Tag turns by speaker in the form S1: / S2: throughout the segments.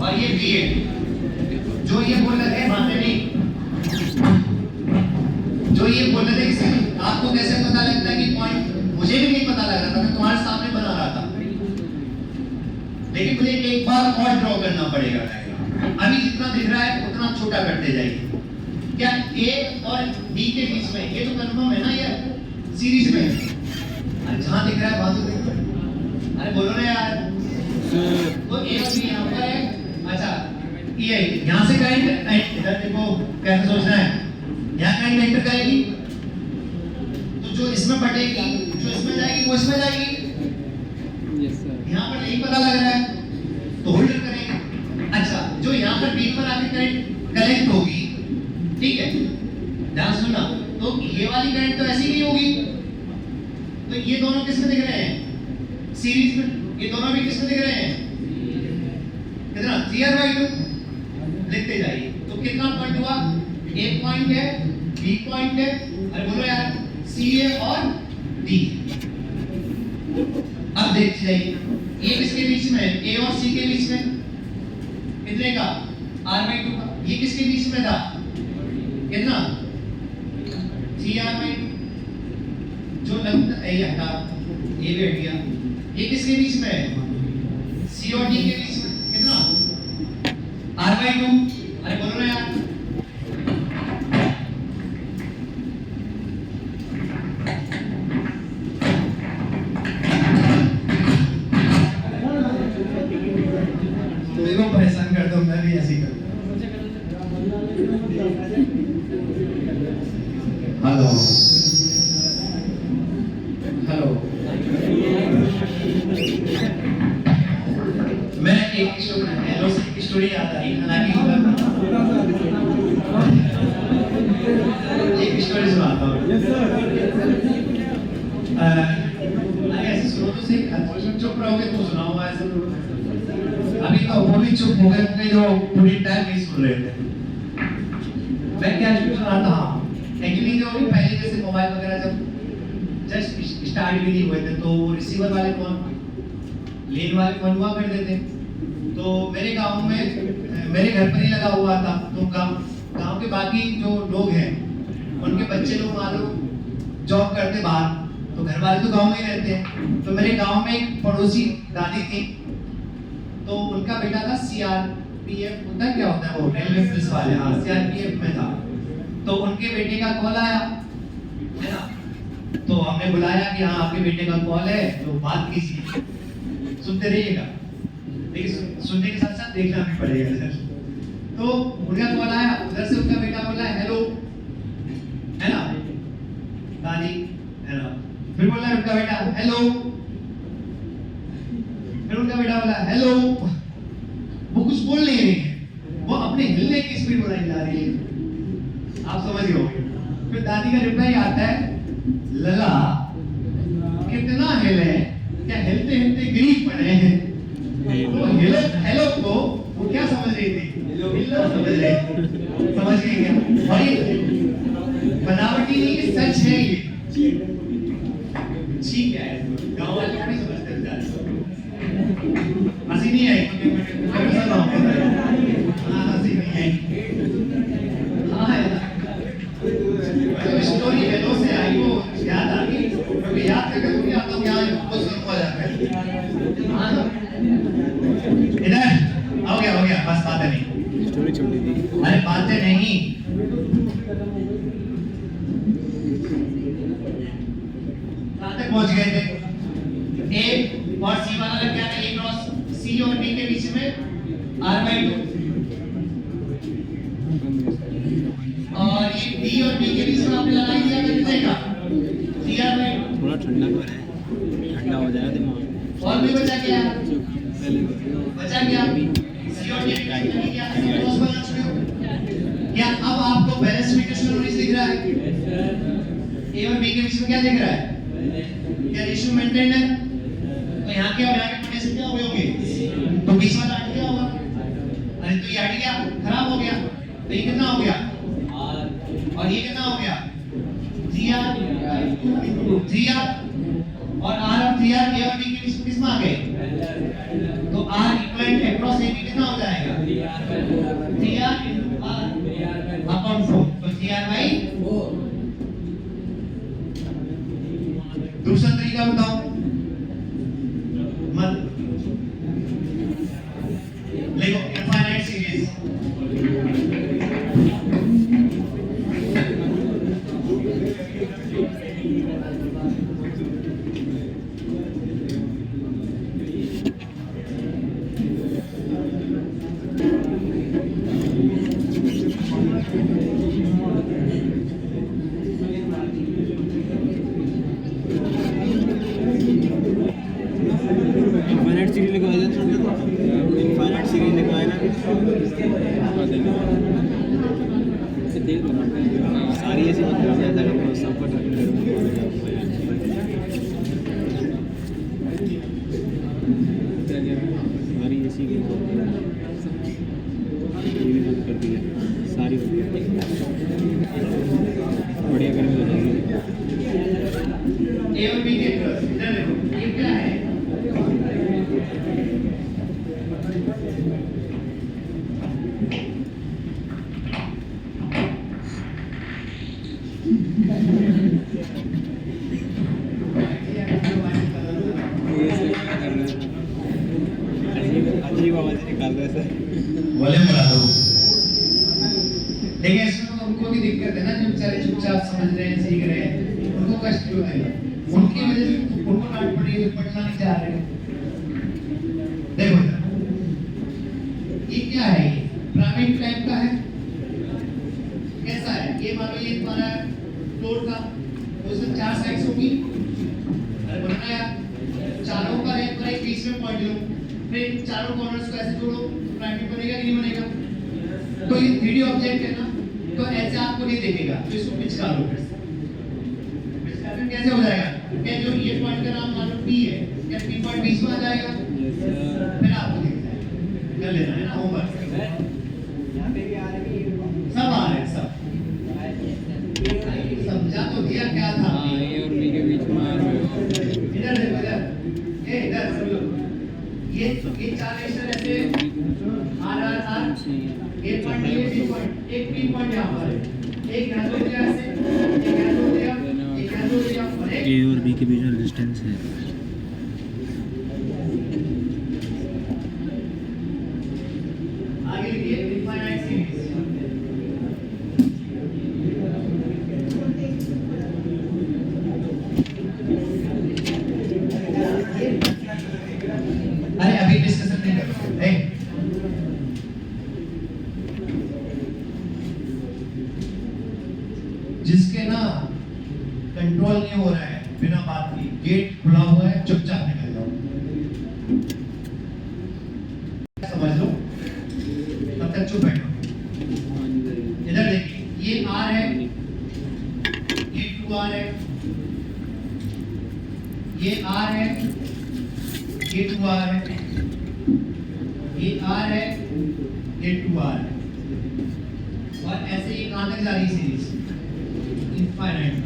S1: और ये बी है। जो ये बोल रहे थे बातें नहीं, जो ये बोल रहे थे कि आपको कैसे पता लगता है कि पॉइंट, मुझे भी नहीं पता लग रहा था, मैं तुम्हारे सामने बना रहा था, लेकिन मुझे एक बार और ड्रॉ करना पड़ेगा डायग्राम। अभी जितना दिख रहा है उतना छोटा करते जाइए। क्या ए और बी के बीच में ये तो कंफर्म है ना, ये सीरीज में है, जहां दिख रहा है वहां तो देखो। अरे बोलो ना यार, तो ए और बी यहाँ पर है। अच्छा ये यहाँ से करंट इधर देखो कैसे सोचना है, यहाँ करंट एंटर करेगी तो जो इसमें बटेगी, जो इसमें जाएगी वो इसमें जाएगी।
S2: Yes sir.
S1: यहाँ पर नहीं पता लग रहा है तो होल्डर करेंगे। अच्छा जो यहाँ पर बीच पर आके करंट कलेक्ट होगी, ठीक है, ध्यान सुनना, तो ये वाली करंट तो ऐसी नहीं होगी, तो ये दोनों किस में दिख रहे हैं, सीरीज में। ये दोनों भी किस में दिख रहे हैं, कितना 3/2 लिखते जाइए। तो कितना पॉइंट हुआ, एक पॉइंट है, बी पॉइंट है, अरे बोलो यार, सी है और डी। अब देखते जाइए ये किसके बीच में है, ए और सी के बीच में, कितने का, r/2 का। ये किसके बीच में था, कितना 3r/2। जो लगता है ये हटा, ये भी हट गया। ये किसके बीच में है, सी और डी के बीच में, कितना r/2। अरे बोलो ना यार, तुम परेशान कर दो, मैं भी ऐसे ही करता। हेलो हेलो, मैं एक स्टोरी याद आई, हालांकि एक स्टोरी सुनाता हूँ। ऐसे शुरू से चुप रहोगे तो सुनाऊंगा ऐसे। अभी तो वो भी चुप हो गए जो पूरी टाइम नहीं सुन रहे थे। मैं क्या सुनाता हूँ, एक्चुअली जो भी पहले जैसे मोबाइल वगैरह जब जस्ट स्टार्ट भी नहीं हुए थे तो रिसीवर वाले फोन, लेन वाले फोन हुआ करते थे। तो मेरे गांव में मेरे घर पर ही लगा हुआ था, तो गांव के बाकी जो लोग हैं उनके बच्चे लोग मालूम जॉब करते बाहर, तो घर वाले तो गांव में ही रहते हैं। तो मेरे गांव में एक पड़ोसी दादी थी, तो उनका बेटा था सीआरपीएफ, होता क्या होता है वो, रेलवे पुलिस वाले, हाँ सीआरपीएफ में था। तो उनके बेटे का कॉल आया, है ना, तो हमने बुलाया कि हाँ आपके बेटे का कॉल है तो बात कीजिए। सुनते रहिएगा, लेकिन सुनने के साथ साथ देखना भी पड़ेगा सर। तो उनका कॉल आया, उधर से उनका बेटा बोला हेलो, है ना दादी, है ना, फिर बोला उनका बेटा हेलो, फिर उनका बेटा बोला हेलो। वो कुछ बोल नहीं रही है, वो अपने हिलने की स्पीड बढ़ाई जा रही है, आप समझ गए होंगे। फिर दादी का रिप्लाई आता है, लला कितना हिले, क्या हिलते हिलते गिरी पड़े हैं। तो हेलो हेलो को वो क्या समझ रही थी, हिलो समझ रहे, समझ गई क्या। और ये बनावटी नहीं, ये सच है, ये ठीक है, गांव वाले नहीं समझते बेचारे। हंसी नहीं आई, हंसी नहीं आई, हाँ स्टोरी हेलो से आई, वो याद आ गई, क्योंकि याद करके तो नहीं आता हूँ, यहाँ बहुत सुन हो जाता है। इधर हो गया बस, बातें नहीं,
S2: स्टोरी छोटी थी।
S1: अरे बातें नहीं, कहाँ तक पहुँच गए थे, ए और सी वाला लग गया था, ए क्रॉस सी और डी के बीच में r/2, और ये डी और डी के बीच में आपने लगा दिया कितने का, 3r/2।
S2: थोड़ा ठंडा कर है, ठंडा हो जाएगा दिमाग।
S1: और भी बचा क्या, बचा क्या, सी और डी के बीच में क्या क्रॉस बना चुके हो। क्या अब आपको बैलेंस इक्वेशन नॉलेज दिख रहा है, ए और बी के बीच में क्या दिख रहा है, क्या रेशियो मेंटेन है। तो यहाँ के और यहाँ के पोटेंशियल क्या हुए होंगे, तो बीच वाला हट गया होगा, अरे तो ये हट गया, खराब हो गया, तो ये कितना हो गया, और ये कितना हो गया, 3r और r और 3r ए और बी के बीच में किस में आ गए, तो r इक्वलेंट अक्रॉस AB कितना हो जाएगा 3R अपॉन 4 तो 3R बाई 4। दूसरा तरीका बताओ मत देखो इनफाइनाइट सीरीज
S2: इनफाइनाइट सीरीज लिखवाया था इनफाइनाइट सीरीज लिखवाया ना सारी ऐसी बात कर दिया था सब पर सारी ऐसी कर दी है सारी बढ़िया कर हो जाएगी
S1: ए और बी के क्रॉस इधर देखो ये क्या है
S2: अजीब आवाज़ निकाल रहे सर
S1: वॉल्यूम बढ़ा दो। देखिए इसमें तो उनको भी दिक्कत है ना जो बेचारे चुपचाप समझ रहे हैं सीख रहे हैं उनको कष्ट क्यों है उनकी वजह से उनको डांट पड़ी है पढ़ना नहीं चाह रहे। देखो ये क्या है ये प्राइवेट टाइप का है कैसा है ये मान लो ये तुम्हारा फ्लोर था तो इसमें 4 साइड्स होगी अरे बनना यार चारों का एक पर एक बीच में पॉइंट लो फिर चारों कॉर्नर्स को ऐसे जोड़ो प्राइवेट बनेगा कि नहीं बनेगा। तो ये 3D ऑब्जेक्ट है ना तो ऐसे आपको नहीं देखेगा तो इसको पिच कर लो फिर से पिच करने कैसे हो जाएगा क्या जो ये पॉइंट का नाम मान लो P है क्या P पॉइंट बीच में आ जाएगा फिर आपको दिख जाएगा कर लेना है ना होमवर्क सब आ रहे हैं सब समझा तो दिया क्या था
S2: हाँ ए और बी के बीच में
S1: इधर देखो इधर ये इधर समझो ये 4 एक्शन ऐसे R ये पॉइंट ये बी पॉइंट एक बी पॉइंट यहां पर है एक यहां हो गया ऐसे एक यहां हो गया एक यहां हो गया और एक
S2: ए और बी के बीच में रेजिस्टेंस है
S1: आगे लिखिए इनफाइनाइट सीरीज अरे अभी डिस्कशन नहीं कर रहे जिसके ना कंट्रोल नहीं हो रहा है बिना बात की गेट खुला हुआ है चुपचाप निकल जाओ समझ लो तब तक चुप बैठो इधर देखिए ये R है ये 2R है ये R है ये 2R है ये R है ये 2R है और ऐसे ही कहां तक जा रही सीरीज इनफाइनाइट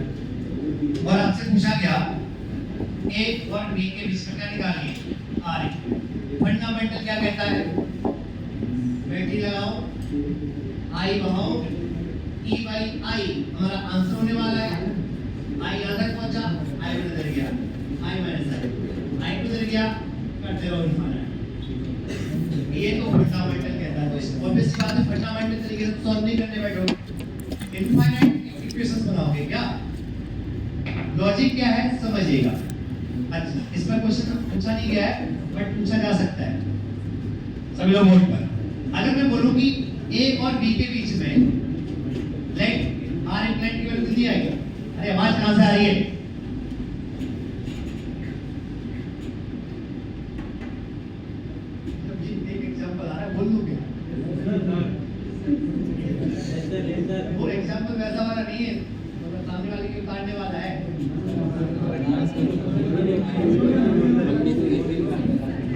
S1: और आपसे पूछा गया A और B के बीच में क्या निकालिए R फंडामेंटल क्या कहता है बैठी लगाओ I बढ़ाओ E by I हमारा आंसर होने वाला है I यहां तक पहुंचा I उधर गया I माइनस I उधर गया करते रहो इनफाइनाइट ये तो फंडामेंटल कहता है तो इस ऑब्वियस बात है फंडामेंटल तरीके से सॉल्व नहीं करने बैठोगे इनफाइनाइट इक्वेशंस बनाओगे क्या लॉजिक क्या है समझिएगा। अच्छा इस पर क्वेश्चन पूछा नहीं गया है बट पूछा जा सकता है सभी लोग बोर्ड पर अगर मैं बोलूं कि A और B के बीच में लेट R इक्वलेंट की वैल्यू कितनी आएगी अरे आवाज कहां से आ रही है एक एग्जांपल आ रहा है बोल दूं क्या वो एग्जांपल वैसा वाला नहीं है मतलब सामने वाले के उतारने वाला है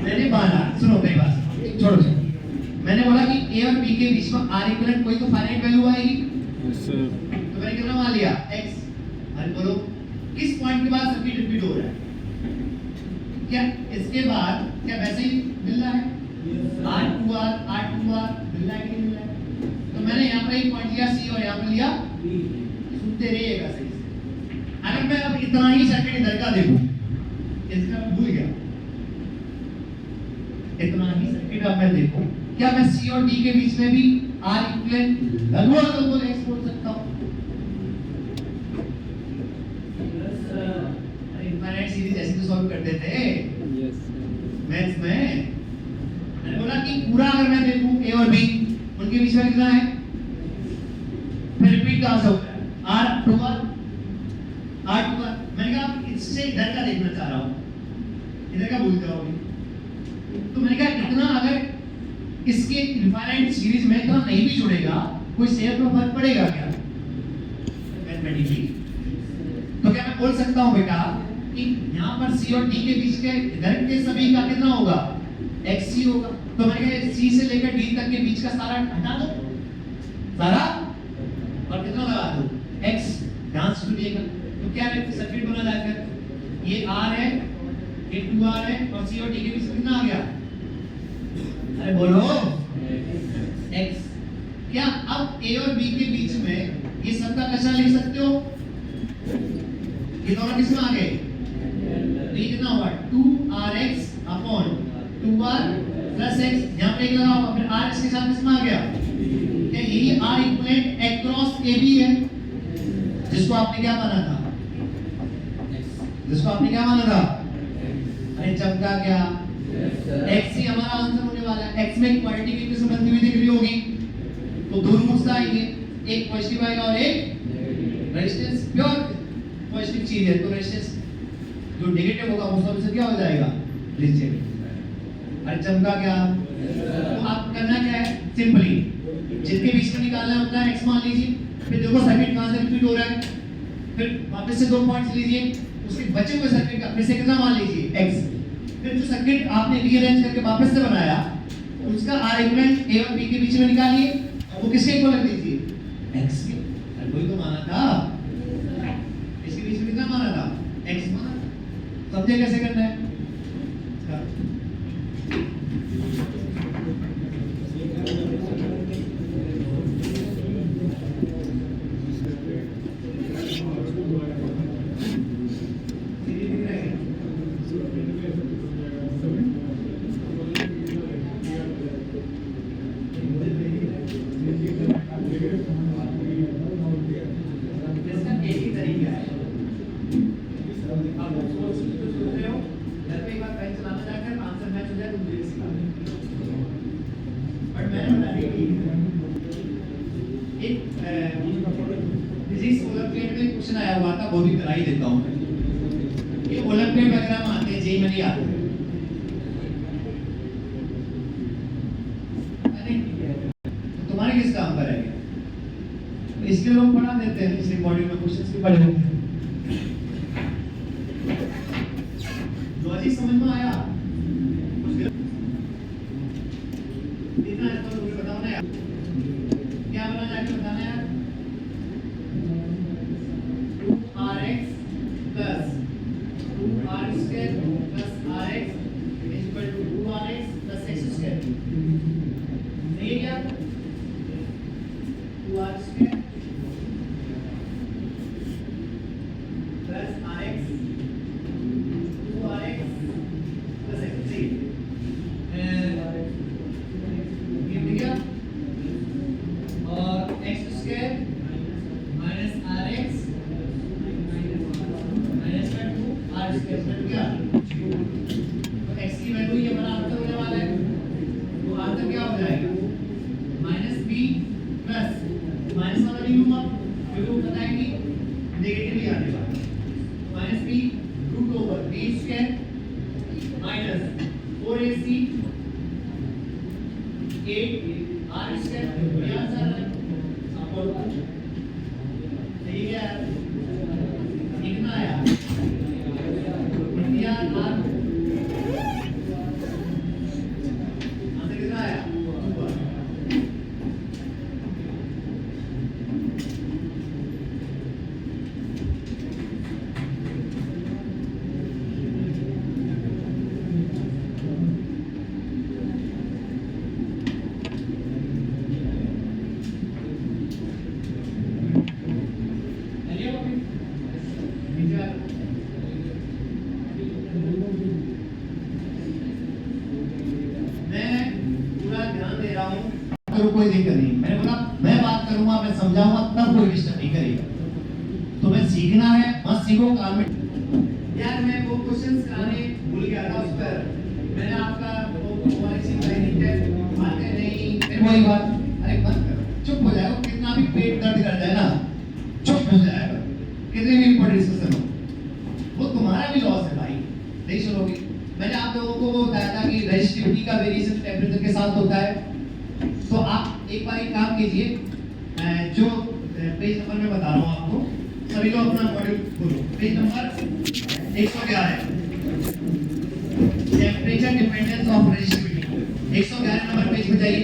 S1: मैंने बोला सुनो मेरी बात छोड़ो मैंने बोला कि A और B के बीच में R इक्वलेंट कोई तो फाइनाइट वैल्यू आएगी तो मैंने कितना मान लिया x अरे बोलो किस पॉइंट के बाद सर्किट रिपीट हो रहा है क्या इसके बाद क्या वैसे ही मिल रहा है 2R R 2R मिल रहा है कि नहीं मिल रहा है? तो मैंने यहाँ पर एक पॉइंट लिया C और यहाँ पर लिया B। सुनते रहिएगा सही से। अगर मैं अब इतना ही सर्किट इधर का देखूं, इसका भूल गया, इतना ही सर्किट अब मैं देखूं, क्या मैं C और D के बीच में भी R इक्विवेलेंट लगभग X बोल सकता हूँ? इनफाइनाइट सीरीज ऐसे तो सॉल्व करते थे मैथ्स में। मैंने बोला कि पूरा अगर मैं देखूं A और B, उनके बीच में कितना है, फिर रिपीट कहां से होता है, R 2R R 2R। मैंने कहा इससे इधर का देखना चाह रहा हूं, इधर का भूल जाओगे। तो मैंने कहा इतना अगर इसके इनफाइनाइट सीरीज में इतना नहीं भी जुड़ेगा, कोई शेयर में फर्क पड़ेगा क्या मैथमेटिकली? तो क्या मैं बोल सकता हूं बेटा कि यहाँ पर C और D के बीच के इधर के सभी का कितना होगा, XC होगा। तो मैंने कहा C से लेकर D तक के बीच का सारा हटा दो, सारा, और कितना लगा दो, X। ध्यान से सुनिएगा, तो क्या सर्किट बना जाए फिर, ये R है, ये 2R है, और C और D के बीच में कितना आ गया, अरे बोलो X। क्या अब A और B के बीच में ये सबका कशा ले सकते हो, ये दोनों किसमें आ गए, तो ये कितना हुआ 2RX upon 2R plus X, यहाँ पे एक लगा होगा, फिर R इसके साथ किसमें आ गया, क्या यही R इक्विवेलेंट अक्रॉस AB है, जिसको आपने क्या माना था, जिसको आपने क्या माना था, अरे चमका क्या, XC हमारा आंसर होने वाला है। X में इक्वालिटी कितने से बनती हुई दिख रही होगी, तो दो रूट्स आएंगे, एक पॉजिटिव आएगा और एक रेजिस्टेंस, प्योर पॉजिटिव चीज है, तो रेजिस्टेंस जो नेगेटिव होगा वो सब क्या हो जाएगा, रेजिस्टेंस। अरे चमका क्या, तो आप करना क्या है, सिंपली जिनके बीच में निकालना है उतना X मान लीजिए, फिर देखो सर्किट कहां से रिपीट हो रहा है, फिर वापस से दो पॉइंट्स लीजिए, उसके बचे हुए सर्किट का फिर से कितना मान लीजिए X, फिर जो सर्किट आपने रीअरेंज करके वापस से बनाया उसका R इक्विवेलेंट A और B के बीच में निकालिए, और वो किसके इक्वल रख दीजिए, X के। अरे कोई तो माना था, इसके बीच में कितना माना था, X माना था। समझे कैसे करना है, फिजिक्स ओलंपियाड में क्वेश्चन आया हुआ था, वो भी करा ही देता हूँ। ये ओलंपियाड वगैरह में आते हैं, जेईई में नहीं आते। तो तुम्हारे किस काम पर है, इसके लोग पढ़ा देते हैं, इस मॉड्यूल में क्वेश्चंस भी पढ़े होते हैं। लॉजिक समझ में आया, इतना है तो मुझे बताओ ना यार, क्या बना जाके बताना यार, 2RX plus 2R square plus RX is equal to 2RX plus X square। सही है क्या, 2R square plus RX 2RX plus X। सही और x square minus rx minus 2r square बन गया। तो x की वैल्यू ये बड़ा आंसर होने वाला है, तो आंसर क्या हो जाएगा, माइनस b प्लस माइनस वाला नहीं लूंगा क्योंकि वो पता है कि नेगेटिव ही आने वाला है, minus b root over b square minus 4ac 8r square, ये आंसर है। सही है, कितना आया, आंसर कितना आया, दे रहा हूँ, तो कोई दिक्कत नहीं। मैंने बोला मैं बात करूंगा, मैं समझाऊंगा, तब कोई डिस्टर्ब नहीं करेगा। तुम्हें सीखना है, मत सीखो काम में। यार मैं वो क्वेश्चंस कराने भूल गया था, उस पर मैंने आपका वो पॉलिसी ट्रेनिंग है मानते नहीं, फिर वही बात। अरे बंद करो, चुप हो जाओ। कितना भी पेट दर्द कर जाए ना, चुप हो जाएगा। कितने भी इंपॉर्टेंट डिस्कशन हो, वो तुम्हारा भी लॉस है भाई, नहीं सुनोगे। मैंने आप लोगों को वो बताया था कि रेजिस्टिविटी का वेरिएशन टेम्परेचर के साथ होता है। तो आप एक बार एक काम कीजिए, जो पेज नंबर में बता रहा हूँ आपको, सभी लोग अपना मॉड्यूल खोलो। Page number 111 temperature dependence of resistivity. 111 number page पे जाइए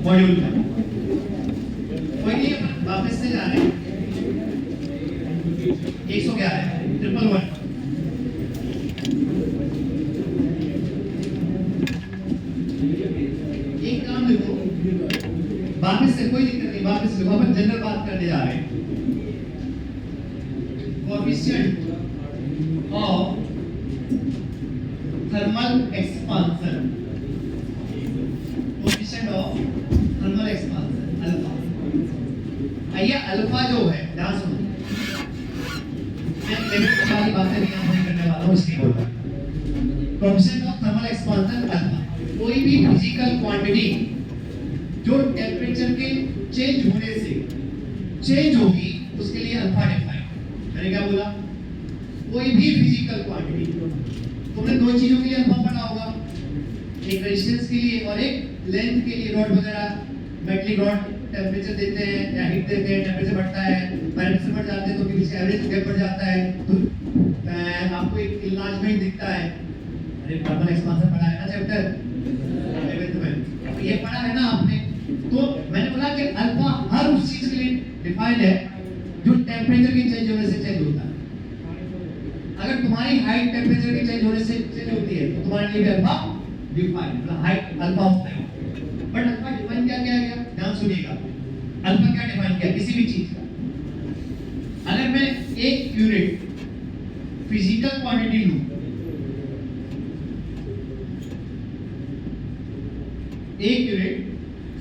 S1: मॉड्यूल का। कोई नहीं, अपन वापस से जा रहे हैं। 111 111 एक काम देखो, वापस से कोई दिक्कत नहीं, वापस से अपन जनरल बात करने जा रहे हैं। Coefficient of thermal expansion, coefficient of thermal expansion alpha. आइए अल्फा जो है, ध्यान सुनो, मैं लेवल वाली बातें नहीं करने वाला हूं, इसलिए बोल रहा हूं। Coefficient of thermal expansion alpha, कोई भी फिजिकल क्वांटिटी जो टेम्परेचर के चेंज होने से चेंज होगी, उसके लिए अल्फा डिफाइन। मैंने क्या बोला? कोई भी फिजिकल क्वांटिटी, तुमने दो चीजों के लिए अल्फा पढ़ा होगा, एक रेजिस्टेंस के लिए और एक लेंथ के लिए। रॉड वगैरह, मेटलिक रॉड टेम्परेचर देते हैं या हीट देते हैं, टेम्परेचर बढ़ता है, टेम्परेचर बढ़ जाते हैं तो बीच एवरेज गैप बढ़ जाता है, तो आपको एक इनलार्जमेंट दिखता है। अरे थर्मल एक्सपांशन पढ़ा है ना चैप्टर 11th में, तो ये पढ़ा है ना आपने। तो मैंने बोला कि अल्फा हर उस चीज के लिए डिफाइंड है जो टेम्परेचर के चेंज होने से चेंज होता है। अगर तुम्हारी हाइट टेम्परेचर के चेंज होने से चेंज होती है तो तुम्हारे लिए भी अल्फा डिफाइंड, मतलब हाइट अल्फा होता है। बट अल्फा डिफाइन क्या किया गया, ध्यान सुनिएगा। अल्फा क्या डिफाइन किया किसी भी चीज का? अगर मैं एक यूनिट फिजिकल क्वांटिटी लूं, एक यूनिट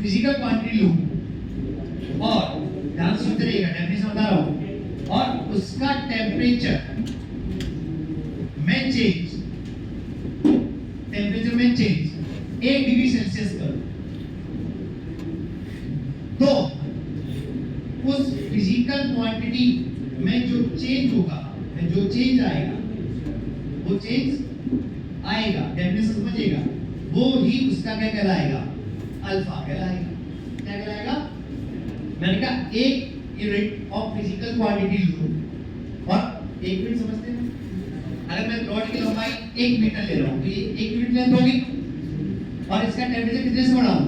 S1: फिजिकल क्वांटिटी लूं और ध्यान सुनते रहिएगा, डेफिनेशन बता रहा हूं, और उसका टेम्परेचर में चेंज, टेम्परेचर में चेंज 1 डिग्री सेल्सियस कर, तो उस फिजिकल क्वांटिटी में जो चेंज होगा, में जो चेंज आएगा, वो चेंज आएगा, डेफिनेशन समझिएगा, वो ही उसका क्या कहलाएगा? अल्फा कहलाएगा। क्या कहलाएगा? मैंने कहा एक यूनिट ऑफ फिजिकल क्वांटिटी लूं और एक यूनिट समझते हैं, अगर मैं रॉड की लंबाई 1 मीटर ले रहा हूं तो ये 1 यूनिट लेंथ होगी, और इसका टेम्परेचर कितने से बढ़ाऊं?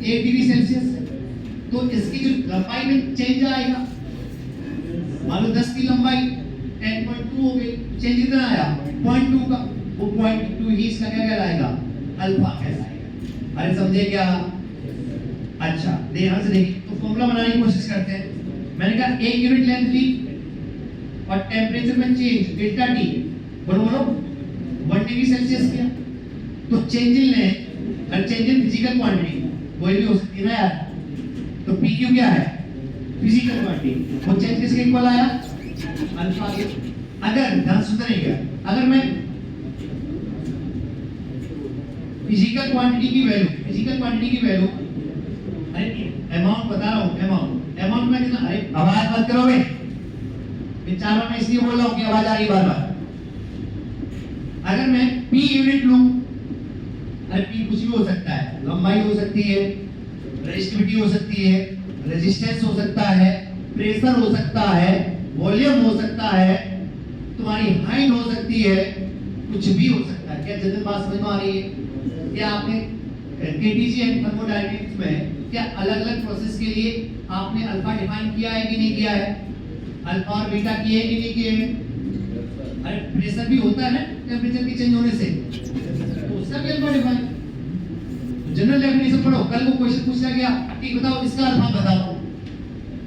S1: 1 डिग्री सेल्सियस से, तो इसकी जो लंबाई में चेंज आएगा। मान लो 10 की लंबाई 10.2 हो गई, चेंज कितना आया? 0.2 का, वो 0.2 ही इसका क्या कहलाएगा? अल्फा कहलाएगा। अरे समझे क्या? अच्छा ध्यान से देखिए, तो फॉर्मूला बनाने की कोशिश करते हैं। मैंने कहा 1 यूनिट लेंथ ली और टेम्परेचर में चेंज डेल्टा टी, बोलो 1 डिग्री सेल्सियस किया, तो चेंज इन लेंथ और चेंज इन फिजिकल क्वांटिटी कोई भी हो सकती है ना यार। तो पी क्यू क्या है? फिजिकल क्वांटिटी, वो चेंज किसके इक्वल आया? अल्फा के। अगर ध्यान सुनते रहिएगा, अगर मैं फिजिकल क्वांटिटी की वैल्यू, फिजिकल क्वांटिटी की वैल्यू, अरे अमाउंट बता रहा हूं, अमाउंट में कितना? अरे आवाज मत करोगे, विचारों में इसलिए बोल रहा हूं कि आवाज आ रही बार बार। अगर मैं पी यूनिट लूं, अरे पी कुछ भी हो सकता है, लंबाई हो सकती है, रेजिस्टिविटी हो सकती है, रेजिस्टेंस हो सकता है, प्रेशर हो सकता है, वॉल्यूम हो सकता है, तुम्हारी हाइट हो सकती है, कुछ भी हो सकता है। क्या जनरल बात समझ में आ रही है? क्या आपने केटीजी एंड थर्मोडायनेमिक्स में क्या अलग-अलग प्रोसेस के लिए आपने अल्फा डिफाइन किया है कि नहीं किया है? अल्फा और बीटा किए कि नहीं किए हैं? अरे प्रेशर भी होता है ना टेम्परेचर के चेंज होने से, तो उसका भी अल्फा डिफाइन। जनरल डेफिनेशन पढ़ो, कल को क्वेश्चन पूछा गया कि बताओ इसका अल्फा बताओ,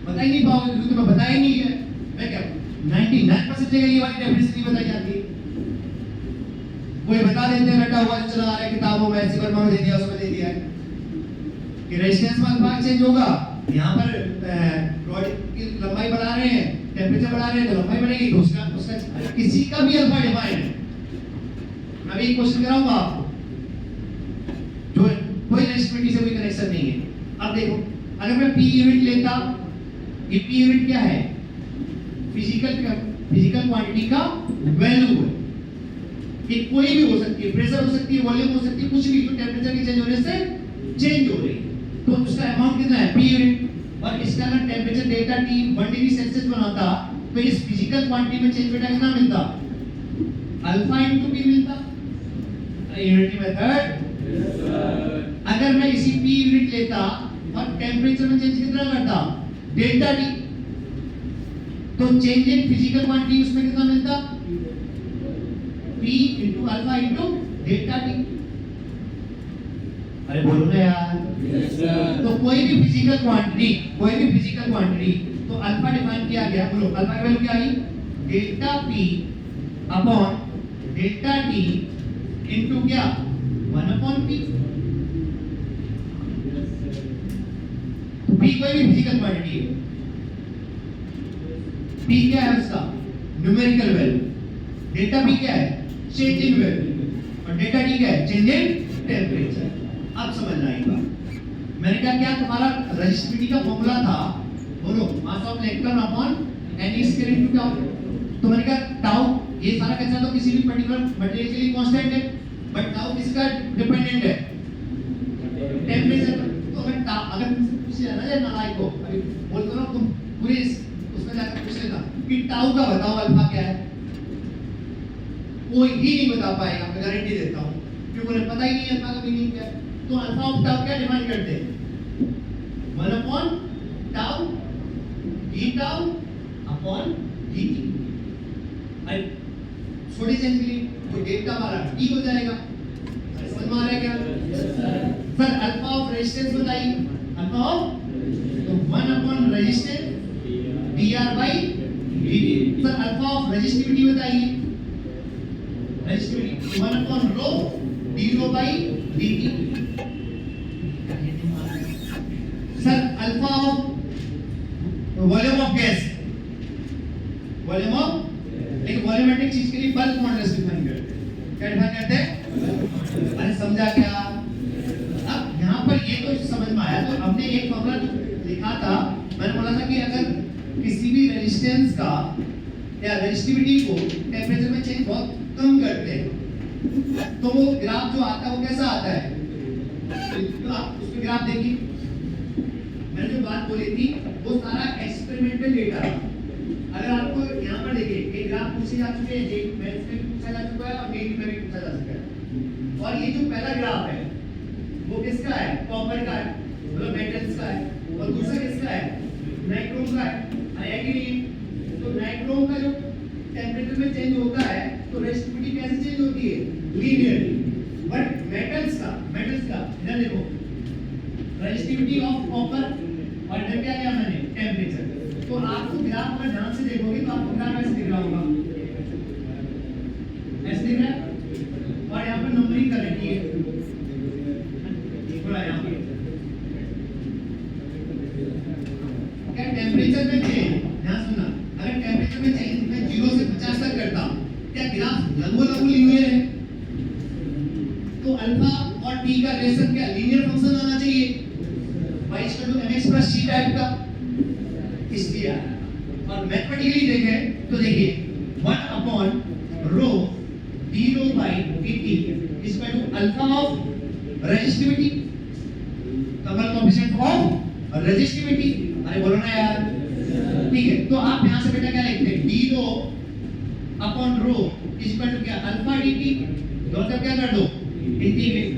S1: बता ही नहीं पाओगे क्योंकि तुम्हें बता ही नहीं है। मैं क्या 99% जगह ये वाली डेफिनेशन नहीं बताई जाती है, कोई बता देते हैं रटा हुआ चला आ रहा है किताबों में, ऐसी वर्मा में दे दिया, उसमें दे दिया है। कि रेजिस्टेंस में अल्फा चेंज होगा, यहाँ पर रॉड की लंबाई बढ़ा रहे हैं, टेम्परेचर बढ़ा रहे हैं तो लंबाई बढ़ेगी, तो उसका उसका किसी का भी अल्फा डिफाइन है। मैं अभी एक क्वेश्चन कराऊंगा आपको जो कोई रेजिस्टिविटी से कोई कनेक्शन नहीं है। अब देखो, अगर मैं पी यूनिट लेता, ये पी यूनिट क्या है? फिजिकल क्वांटिटी का वैल्यू है। ये कोई भी हो सकती है, प्रेशर हो सकती है, वॉल्यूम हो सकती है, कुछ भी जो टेम्परेचर के चेंज होने से चेंज हो रही है, तो उसका अमाउंट कितना है? P unit. और इसका अगर temperature delta T 1 degree Celsius बनाता तो इस फिजिकल क्वांटिटी में चेंज बेटा कितना मिलता? अल्फा इनटू पी मिलता। Unity method. अगर मैं इसी पी यूनिट लेता और टेम्परेचर में चेंज कितना करता? डेल्टा टी, तो चेंज इन फिजिकल क्वांटिटी उसमें कितना मिलता? P into alpha into delta T. अरे बोलो ना यार।
S2: Yes, sir.
S1: तो कोई भी फिजिकल क्वांटिटी तो अल्फा डिफाइन किया गया, बोलो अल्फा की वैल्यू क्या आई? Delta P upon delta T into क्या? 1 अपॉन P। तो P कोई भी फिजिकल क्वांटिटी है, P क्या है उसका? Numerical value. डेल्टा P क्या है? Change in value. और डेल्टा T क्या है? Change in temperature. अब समझना एक बात, मैंने कहा क्या तुम्हारा रेजिस्टिविटी का फॉर्मूला था, बोलो mass of electron upon n square into tau. तो मैंने कहा टाउ, ये सारा कैसा तो किसी भी पर्टिकुलर मटेरियल के लिए कांस्टेंट है, बट टाउ किसका डिपेंडेंट है? टेम्परेचर पर। तो अगर तुमसे पूछ लिया ना यार नालायक को, अभी बोलते ना तुम पूरे उसमें जाकर पूछ लेना कि टाउ का बताओ अल्फा क्या है, कोई ही नहीं बता पाएगा, मैं गारंटी देता हूं, क्योंकि उन्हें पता ही नहीं अल्फा का मीनिंग क्या है। तो अल्फा ऑफ टाउ क्या डिफाइन करते हैं? 1 upon tau D tau upon D T. अरे छोटी चेंज के लिए तो डेल्टा हमारा टी हो जाएगा। समझ में आ रहा है क्या? सर अल्फा ऑफ रेजिस्टेंस बताइए। अल्फा ऑफ तो 1 upon resistance dr by dt। Sir alpha of resistivity बताइए। Resistivity 1 upon rho d rho by dt। Sir alpha of volume of gas, volume of, लेकिन वॉल्यूमेट्रिक चीज के लिए bulk modulus define करते हैं। क्या डिफाइन करते हैं? अरे समझा क्या? अब यहाँ पर ये तो समझ में आया। तो हमने एक फॉर्मूला लिखा था, मैंने बोला था कि अगर किसी भी रेजिस्टेंस का या रेजिस्टिविटी को टेम्परेचर में चेंज बहुत कम करते हैं तो वो ग्राफ जो आता है वो कैसा आता है? तो आप उसमें ग्राफ देखिए, मैंने जो बात बोली थी वो सारा एक्सपेरिमेंटल डेटा था। अगर आपको यहाँ पर देखिए एक ग्राफ पूछे जा चुके हैं, जेईई मेंस में भी पूछा जा चुका है और नीट में भी पूछा जा चुका है। और ये जो पहला ग्राफ है वो किसका है? कॉपर का है, मतलब मेटल्स का है। और दूसरा किसका है? नाइट्रोम का है। है कि नहीं? तो नाइट्रोम का जो टेम्परेचर में चेंज होता है तो रेजिस्टिविटी कैसे चेंज होती है? लीनियरली। बट मेटल्स का इधर देखो, रेजिस्टिविटी ऑफ कॉपर और इधर क्या लिया मैंने? टेम्परेचर। तो आपको ग्राफ अगर ध्यान से देखोगे तो आपको ग्राफ ऐसे दिख रहा होगा, ऐसे दिख रहा है। और यहाँ पर नंबरिंग कर रखी है, थोड़ा यहाँ पे क्या टेम्परेचर में चेंज, ध्यान सुनना, अगर टेम्परेचर में चेंज मैं 0 से 50 तक करता क्या ग्राफ लंबो लीनियर है? तो अल्फा और टी का रिलेशन क्या लीनियर फंक्शन आना चाहिए, y mx + c टाइप का, इसलिए आया। और मैथमेटिकली देखें तो देखिए 1 upon rho d rho by dt equal to alpha of resistivity, कमल कोएफिशिएंट ऑफ रेजिस्टिविटी। अरे बोलो ना यार, ठीक है। तो आप यहां से बेटा क्या लिखते हैं? d rho upon rho equal to क्या? Alpha dt। दोनों तरफ क्या कर दो? इंटीग्रेट।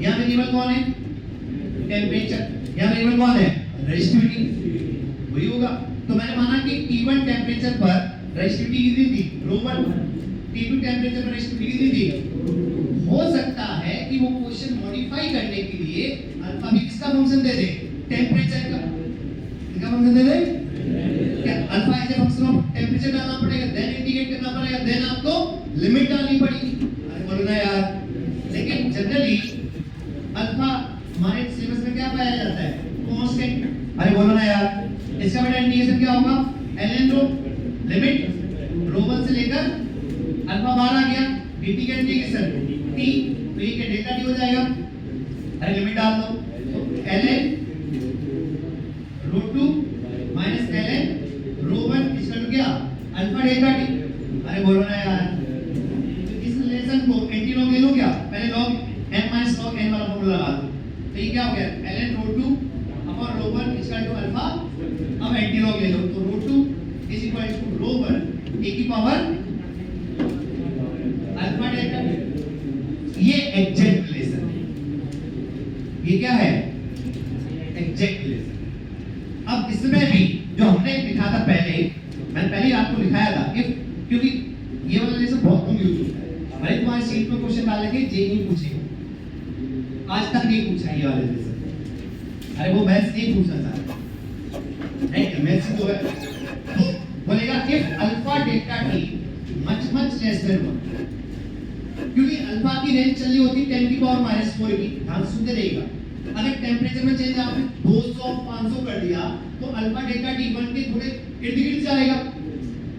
S1: यहां वेरिएबल कौन है? टेम्परेचर। यहां वेरिएबल कौन है? रेजिस्टिविटी। वही होगा। तो मैंने माना कि T1 टेम्परेचर पर रेजिस्टिविटी कितनी थी? ρ1। T2 टेम्परेचर पर रेजिस्टिविटी कितनी थी? हो सकता है कि वो क्वेश्चन मॉडिफाई करने के लिए अल्फा भी किसका फंक्शन दे दे? टेम्परेचर का। किसका फंक्शन दे दे? क्या alpha as a function of temperature डालना पड़ेगा, देन इंडिकेट करना पड़ेगा, देन आपको लिमिट डालनी पड़ेगी। अरे बोलो ना यार। लेकिन जनरली अल्फा हमारे सिलेबस पाया जाता है? कांस्टेंट। अरे बोलो ना यार, इसका बेटा इंटीग्रेशन क्या होगा? ln रो लिमिट रो 1 से लेकर अल्फा बार आ गया, dt का इंटीग्रेशन t, तो ये क्या डेल्टा t हो जाएगा? अरे लिमिट डाल दो, तो ln रो 2 माइनस ln रो 1 इसका तो क्या? Alpha delta t। अरे बोलो ना यार, तो इस रिलेशन को एंटी लॉग ले लो क्या? पहले log n minus log n वाला फॉर्मूला लगा दो, तो ये क्या हो गया? ln रो 2 अपॉन रो 1 इसका टू अल्फा। अब एंटी लॉग ले लो, तो rho 2 is equal to rho 1 a की पावर अल्फा डेल्टा t। ये एग्जैक्ट रिलेशन है, ये क्या है? Exact relation. अब इसमें भी जो हमने लिखा था पहले, मैंने पहले ही आपको लिखाया था, इफ, क्योंकि ये वाला रिलेशन बहुत कम यूज होता है। भले तुम्हारे सीट में क्वेश्चन डालेंगे, जे नहीं पूछेगा, आज तक नहीं पूछा ये वाला रिलेशन। अरे वो मैथ्स नहीं पूछना चाहता, नहीं मैथ्स तो है, तो बोलेगा if alpha delta T much much less than 1, क्योंकि अल्फा की रेंज चली होती है 10 की पावर -4 की। ध्यान सुनते रहिएगा, अगर टेंपरेचर में चेंज आपने 200 500 कर दिया तो अल्फा डेल्टा टी 1 के थोड़े इर्द-गिर्द जाएगा।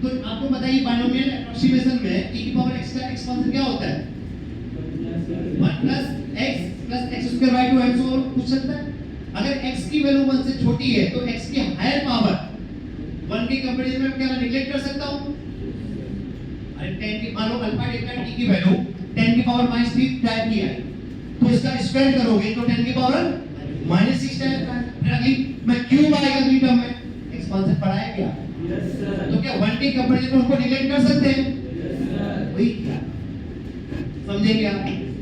S1: तो आपको बताइए बाइनोमियल एप्रोक्सीमेशन में e की पावर x का एक्सपांशन क्या होता है? 1 plus x square by 2 m और पूछ सकता है। अगर x की वैल्यू 1 से छोटी है तो x की हायर पावर 1 के कंपैरिजन में क्या मैं नेगलेक्ट कर सकता हूं? अरे 10 की, मान लो अल्फा डेल्टा t की वैल्यू 10 की पावर -3 टाइप की है, तो इसका स्क्वायर करोगे तो 10 की पावर -6 टाइप का। फिर अगली मैं क्यूब आएगा अगली टर्म में, एक्सपांशन पढ़ा है क्या? Yes sir. तो क्या 1 के कंपैरिजन में उनको नेगलेक्ट कर सकते हैं? Yes sir. वही क्या समझे क्या?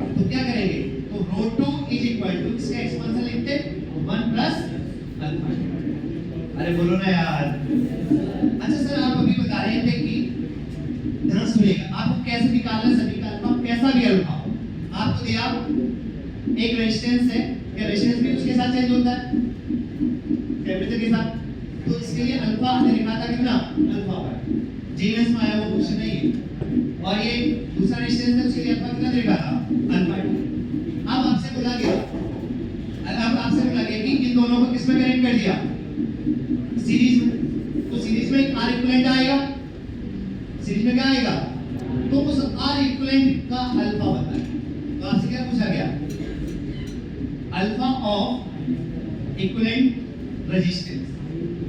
S1: तो क्या करेंगे? तो रो 2 इज इक्वल टू इसका एक्सपांशन लिखते 1 प्लस अल्फा। अरे बोलो ना यार। अच्छा सर, आप अभी बता रहे थे कि ध्यान सुनिएगा, आपको कैसे निकालना सभी का अल्फा, कैसा भी अल्फा हो, आपको दिया एक रेजिस्टेंस है, क्या रेजिस्टेंस भी उसके साथ चेंज होता है टेंपरेचर के साथ, तो इसके लिए अल्फा हमने लिखा था कितना? अल्फा बाय जीएस में आया वो कुछ नहीं है, और ये दूसरा रेजिस्टेंस है उसके लिए अल्फा कितना लिखा था? अल्फा। अब आपसे बोला गया, कि इन दोनों को किस में कनेक्ट कर दिया? सीरीज में। तो सीरीज में एक आर इक्विवेलेंट आएगा, सीरीज में क्या आएगा? तो उस आर इक्विवेलेंट का अल्फा बताएं। तो आपसे क्या पूछा गया? Alpha of equivalent resistance.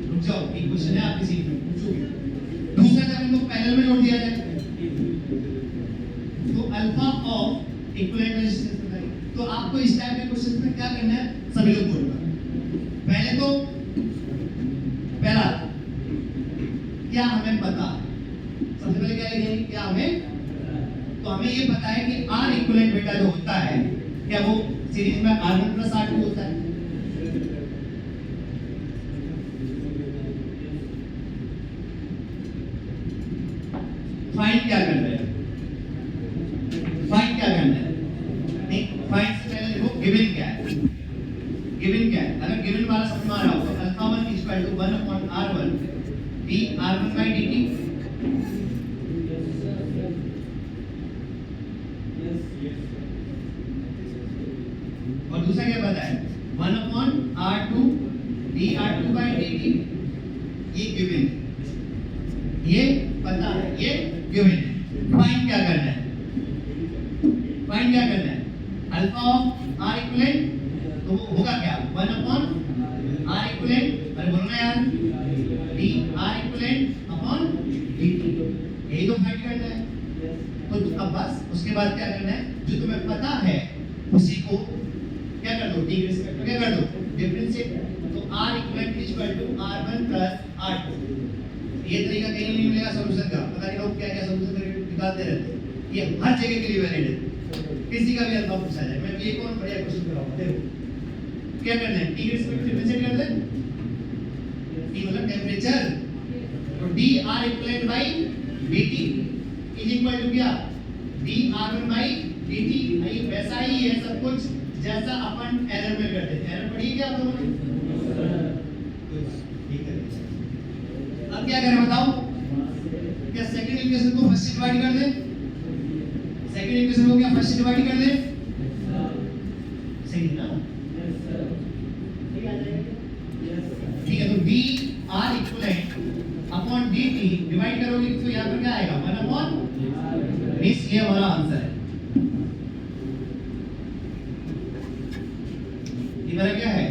S1: रुक जाओ, एक क्वेश्चन है आपकी सीट में, पूछोगे। दूसरा जब इनको पैरेलल में जोड़ दिया जाए तो अल्फा ऑफ इक्विवेलेंट रेजिस्टेंस बताइए। तो आपको इस टाइप के क्वेश्चन में क्या करना है? सभी लोग बोलना। पहले तो पहला क्या हमें पता, सबसे पहले क्या लिखेंगे? क्या हमें, तो हमें ये पता है कि आर इक्विवेलेंट बेटा जो होता है, क्या वो सीरीज में R1 प्लस R2 होता है। फाइंड क्या करना है? फाइंड क्या करना है? नहीं, फाइंड से पहले देखो गिवन क्या है। गिवन क्या है? अगर गिवन वाला समझ में आ रहा हो तो alpha 1 equal to 1 upon R1 d R1 by dt। और दूसरा क्या पता है? 1 upon R2 d R2 by dt। ये गिवन, ये पता है, ये गिवन। फाइंड क्या करना है? फाइंड क्या करना है? अल्फा ऑफ आर इक्विवेलेंट, तो वो होगा क्या? 1 अपॉन आर इक्विवेलेंट, अरे बोलो ना यार, D R equivalent upon dt। यही तो फाइंड करना है। तो अब बस उसके बाद क्या करना है? जो तुम्हें पता है उसी को क्या कर दो? डी के रिस्पेक्ट में क्या कर दो? डिफरेंशिएट। तो R equivalent is equal to R1 plus R2। ये तरीका कहीं नहीं मिलेगा सॉल्यूशन का, पता नहीं लोग क्या क्या सॉल्यूशन करके निकालते रहते हैं। ये हर जगह के लिए वैलिड है, किसी का भी अल्फा पूछा जाए। मैं ये कौन बढ़िया क्वेश्चन कराऊंगा, देखो क्या करना है? टी के रिस्पेक्ट में डिफरेंशिएट कर दे, टी मतलब टेंपरेचर, तो D R equivalent by dt is equal to क्या? D R1 by dt। ये वैसा ही है सब कुछ जैसा अपन एरर में करते थे। एरर पढ़ी क्या आप लोगों ने? ठीक है, अब क्या करें बताओ? क्या सेकंड इक्वेशन को फर्स्ट से डिवाइड कर दें? सेकंड इक्वेशन को क्या फर्स्ट से डिवाइड कर दें? सही ना? ठीक है, तो D are equivalent upon D T divide करोगे तो यहाँ पर क्या आएगा 1 अपॉन इस, ये हमारा आंसर है। ये मेरा क्या है,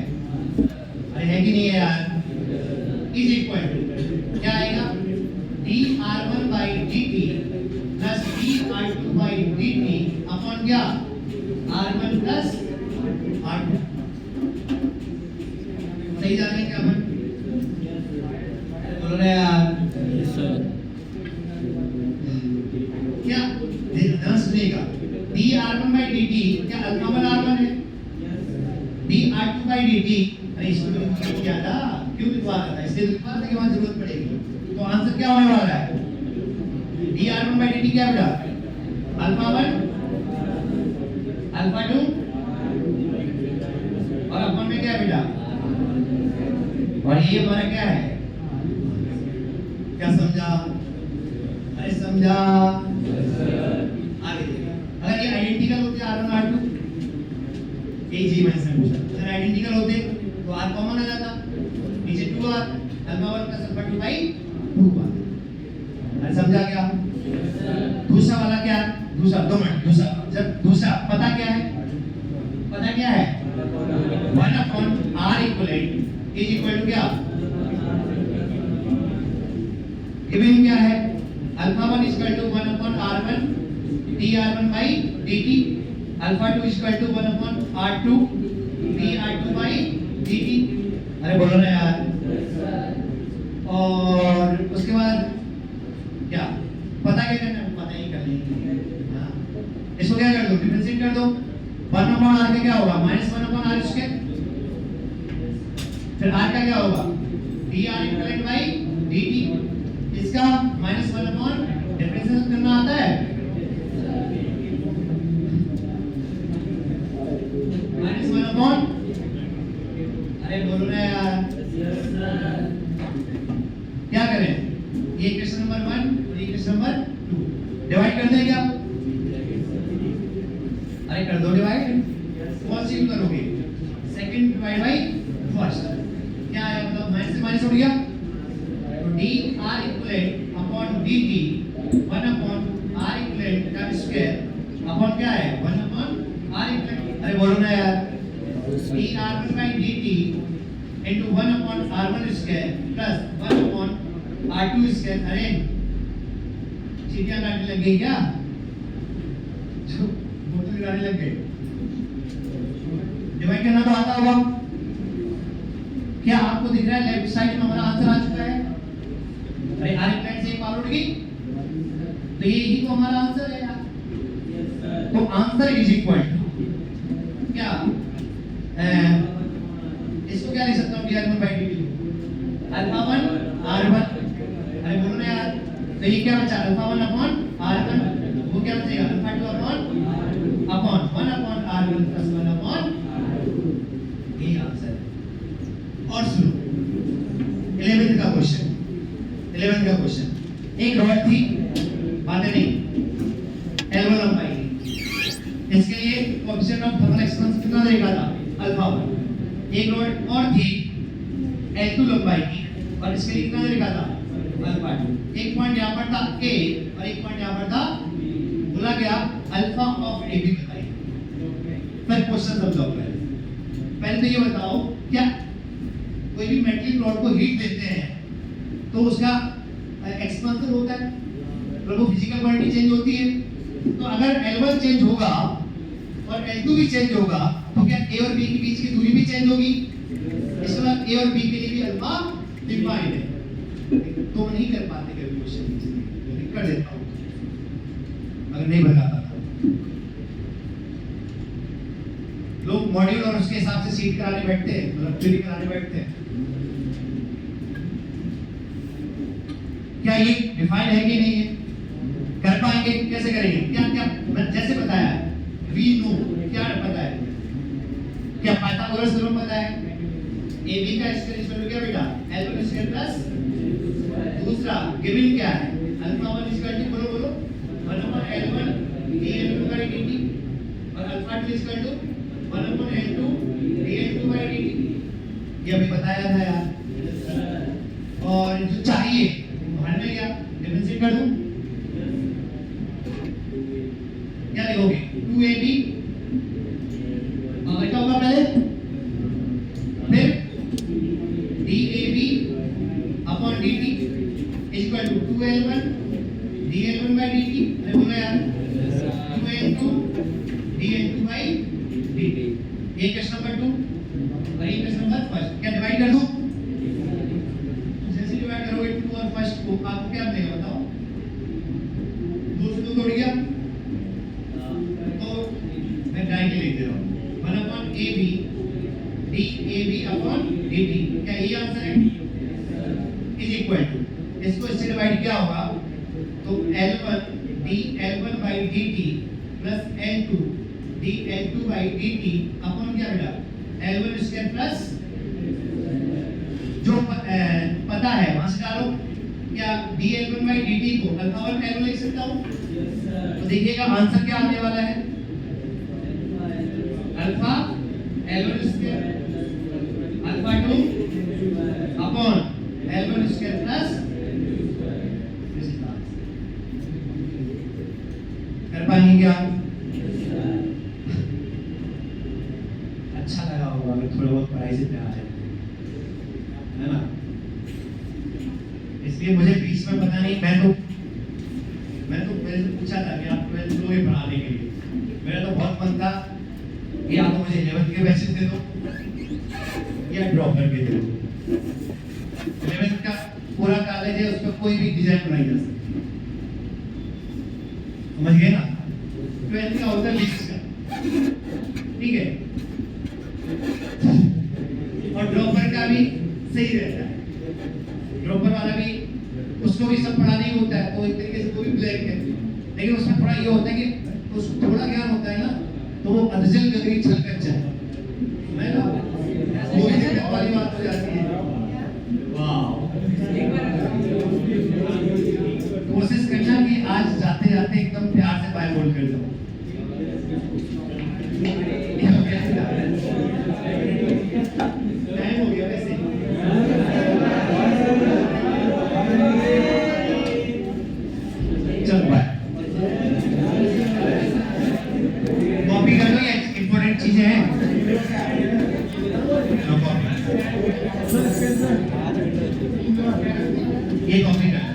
S1: अरे है कि नहीं है यार, इज इक्वल टू क्या आएगा D R one by D T plus D R two by D T upon क्या R one plus R two. सही जा रहे हैं क्या अपन, बोल रहे हैं यार क्या, ध्यान सुनिएगा, D R one by D T क्या अल्फा वन आर वन है, D R two by D T, अरे इसको तो लिखा क्या था, क्यों लिखवा रहा था, इसलिए लिखवा रहा था कि वहां जरूरत पड़ेगी। तो आंसर क्या होने वाला है, D R one by D T क्या बेटा अल्फा वन अल्फा टू और अपन में क्या है बेटा, और ये हमारा क्या है, क्या समझा, अरे समझा, आगे देखिए, अगर ये आइडेंटिकल होते आर वन आर टू, एक जी मैंने पूछा, अगर आइडेंटिकल होते तो आर कॉमन आ जाता, नीचे 2 R alpha 1 plus alpha 2 by 2 R. अरे समझा क्या, दूसरा वाला क्या, दूसरा 2 मिनट, दूसरा जब दूसरा पता क्या है, पता क्या है 1 upon R equivalent is equal to क्या, गिवन क्या है alpha 1 equal to 1 upon r1 dr1 by dt, alpha 2 equal to 1 upon r2 dr2 by dt। अरे बोलो ना यार, और उसके बाद क्या पता क्या करना है, पता ही कर लेंगे, हाँ इसको क्या कर दो, डिफरेंशिएट कर दो, 1 अपॉन r का क्या होगा -1 अपॉन r स्क्वायर, फिर r का क्या होगा dr इक्वलेंट बाई dt, इसका -1 अपॉन डिफरेंशिएट करना आता है -1 अपॉन, अरे बोलो ना यार, क्या करें, ये क्वेश्चन नंबर 1 और ये क्वेश्चन नंबर 2 डिवाइड कर दें क्या, अरे कर दो डिवाइड, फर्स्ट यूज करोगे सेकंड डिवाइड बाय फर्स्ट, क्या आया मतलब माइनस से माइनस उठ गया, तो d r equivalent upon dt 1 upon r equivalent का स्क्वायर अपॉन क्या है 1 अपॉन r इक्वलेंट, अरे बोलो ना यार, d r1 by dt into 1 upon r1 square plus 1 upon r2 square, अरे चीटियां काटने लग गई क्या, जो बोतल गिराने लग गए, डिवाइड करना तो आता होगा, क्या आपको दिख रहा है लेफ्ट साइड में हमारा आंसर आ चुका है, अरे r इक्वलेंट से एक पावर उठ गई, तो ये ही तो हमारा आंसर है यार, तो आंसर इज इक्वल टू क्या, इसको क्या लिख सकता हूँ dr1 by dt alpha 1 r1, अरे बोलो ना यार, तो ये क्या बचा अल्फा 1 अपॉन r1, वो क्या बचेगा alpha 2 upon 1 upon r1 plus 1 upon, ये आंसर है। और सुनो 11th का क्वेश्चन, 11th का क्वेश्चन, एक रॉड थी, बातें नहीं, L1 लंबाई थी, इसके लिए कोएफिशिएंट ऑफ थर्मल एक्सपेंशन कितना देखा था अल्फा 1, एक रॉड और थी L2 लंबाई की और इसके लिए कितना देखा था अल्फा 2, एक पॉइंट यहां पर था A और एक पॉइंट यहां पर था, बोला गया अल्फा ऑफ AB बताइए। फिर क्वेश्चन समझाओ, पहले तो ये बताओ क्या कोई भी मेटलिक रॉड को हीट देते हैं तो उसका एक्सपेंशन होता है, तो वो फिजिकल क्वांटिटी चेंज होती है, तो अगर L1 चेंज होगा और L2 भी चेंज होगा तो क्या A और B के बीच की दूरी भी चेंज होगी, इसके बाद A और B के लिए भी अल्फा डिफाइंड है, तो नहीं कर पाते कभी क्वेश्चन, लेकिन कर देता हूं अगर नहीं बताता था। लोग मॉड्यूल और उसके हिसाब से सीट कराने बैठते हैं, मतलब थ्योरी कराने बैठते हैं, क्या ये डिफाइंड है कि नहीं है, कर पाएंगे, कैसे करेंगे, क्या क्या जैसे बताया वी नो, क्या पता है, क्या पाइथागोरस थ्योरम पता है, AB का स्क्वायर इक्वल टू क्या बेटा L1 स्क्वायर प्लस, दूसरा गिवन क्या है अल्फा 1 इक्वल टू, बोलो बोलो 1 upon L1 dL2 by dt और alpha 2 equal to 1 upon L2 dL2 by dt, ये अभी बताया था यार। और जो चाहिए बाहर में क्या डिफरेंशिएट कर दूं, क्या लिखोगे 2ab क्या होगा पहले, फिर dab upon dt equal to 2l1 dl1 by dt। अरे बोलो यार 2l2 dl2 by dt। ये क्वेश्चन नंबर 2 और ये क्वेश्चन नंबर फर्स्ट। क्या डिवाइड कर दूं, जैसे डिवाइड करोगे 2 और फर्स्ट को आपको क्या मिलेगा बताओ, 2 से 2 तोड़ गया तो मैं डायरेक्टली लिख दे रहा हूं 1 upon ab dab upon dt। क्या ये आंसर है, इज इक्वल टू, इसको इससे डिवाइड किया होगा तो l1 dl1 by dt plus l2 dl2 by dt upon क्या बेटा l1 स्क्वायर प्लस जो पता है वहां से डालो। क्या dl1 by dt को अल्फा 1 l1 लिख सकता हूं, तो देखिएगा आंसर क्या आने वाला है, alpha l1 square alpha 2 upon l1 square plus, कर पाएंगे क्या, अच्छा लगा होगा अगर थोड़ा बहुत पढ़ाई से प्यार है ना। इसलिए मुझे बीच में पता नहीं, मैं तो पहले से पूछा था कि आप 12th लोगे पढ़ाने के लिए, मेरा तो बहुत मन था कि आप मुझे 11th के बैचेस दे दो या ड्रॉप करके दे दो। 11th का पूरा कॉलेज है, उस पर कोई भी डिजाइन बनाई जा सकती है, समझ गए ना। 12th का होता है फिजिक्स का, ठीक है, और ड्रॉपर का भी सही रहता है, ड्रॉपर वाला भी उसको भी सब पढ़ाना ही होता है, तो एक तरीके से वो भी ब्लैक है, लेकिन उसमें थोड़ा ये होता है कि उसको थोड़ा ज्ञान होता है ना, तो वो अधजल गगरी छलकत जाए, मैं ना वो भी दिक्कत वाली बात हो जाती है। वाह, कोशिश करना कि आज जाते जाते एकदम प्यार से बाय बोल कर दो। टाइम हो गया वैसे, चलो बाय। कॉपी कर लो, ये इंपॉर्टेंट चीजें हैं, ये कॉपी कर